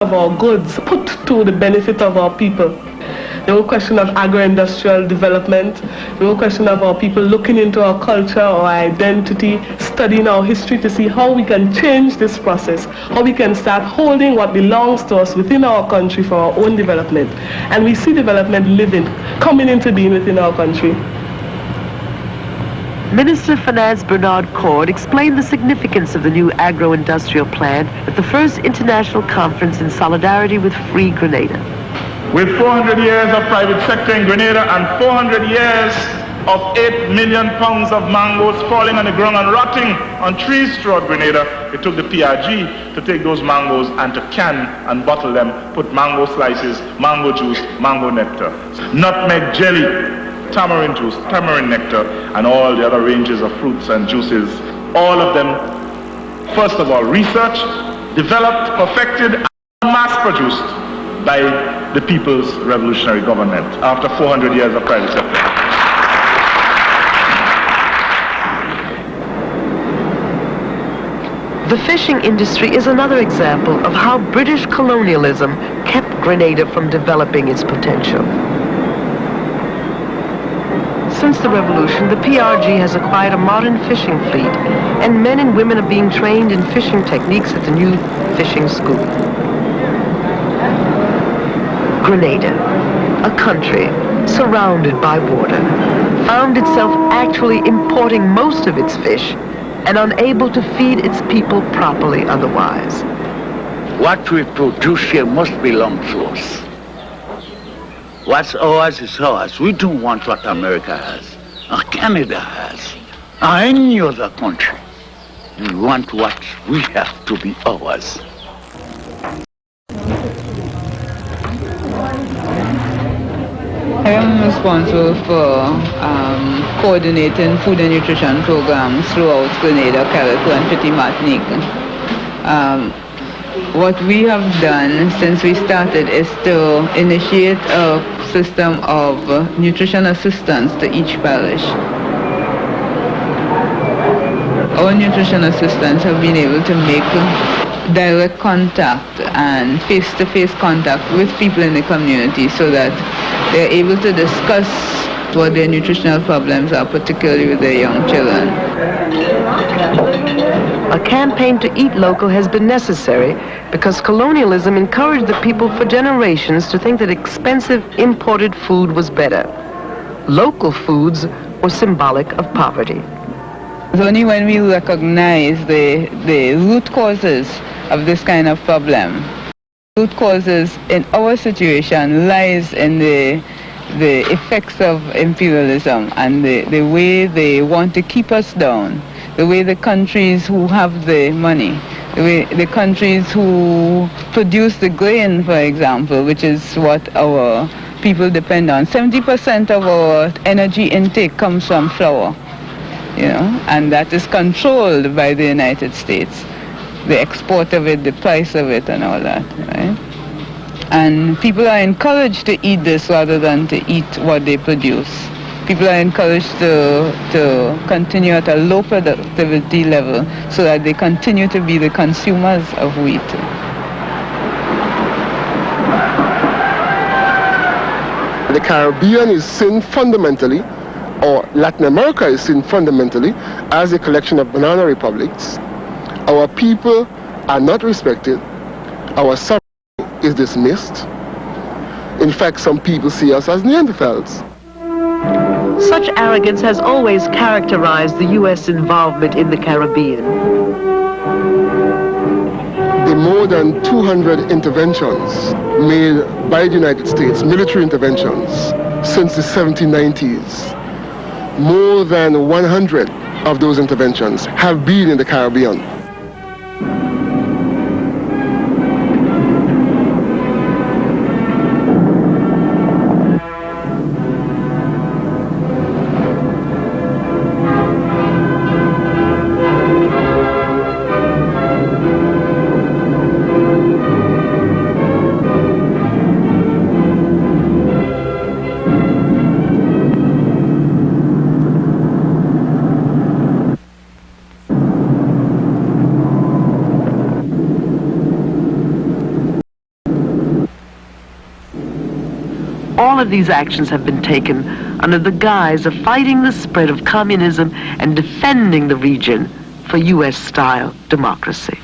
of our goods put to the benefit of our people. The whole question of agro-industrial development, the whole question of our people looking into our culture, our identity, studying our history to see how we can change this process, how we can start holding what belongs to us within our country for our own development. And we see development coming into being within our country. Minister of Finance Bernard Coard explained the significance of the new agro-industrial plan at the first international conference in solidarity with Free Grenada. With 400 years of private sector in Grenada and 400 years of 8 million pounds of mangoes falling on the ground and rotting on trees throughout Grenada, it took the PRG to take those mangoes and to can and bottle them, put mango slices, mango juice, mango nectar, nutmeg jelly, tamarind juice, tamarind nectar, and all the other ranges of fruits and juices. All of them, first of all, researched, developed, perfected, and mass-produced by the People's Revolutionary Government after 400 years of private sector. The fishing industry is another example of how British colonialism kept Grenada from developing its potential. Since the revolution, the PRG has acquired a modern fishing fleet, and men and women are being trained in fishing techniques at the new fishing school. Grenada, a country surrounded by water, found itself actually importing most of its fish and unable to feed its people properly otherwise. What we produce here must belong to us. What's ours is ours. We don't want what America has, or Canada has, or any other country. We want what we have to be ours. I am responsible for coordinating food and nutrition programs throughout Grenada, Carriacou, and Petit Martinique. What we have done since we started is to initiate a system of nutrition assistance to each parish. Our nutrition assistants have been able to make direct contact and face-to-face contact with people in the community so that they're able to discuss what their nutritional problems are, particularly with their young children. A campaign to eat local has been necessary because colonialism encouraged the people for generations to think that expensive imported food was better. Local foods were symbolic of poverty. It's only when we recognize the root causes of this kind of problem. Root causes in our situation lies in the effects of imperialism and the way they want to keep us down, the way the countries who have the money, the way the countries who produce the grain, for example, which is what our people depend on. 70% of our energy intake comes from flour, and that is controlled by the United States. The export of it, the price of it, and all that, right? And people are encouraged to eat this rather than to eat what they produce. People are encouraged to continue at a low productivity level so that they continue to be the consumers of wheat. The Caribbean is seen fundamentally, or Latin America is seen fundamentally, as a collection of banana republics. Our people are not respected. Our sovereignty is dismissed. In fact, some people see us as Neanderthals. Such arrogance has always characterized the U.S. involvement in the Caribbean. The more than 200 interventions made by the United States, military interventions, since the 1790s, more than 100 of those interventions have been in the Caribbean. all of these actions have been taken under the guise of fighting the spread of communism and defending the region for U.S.-style democracy.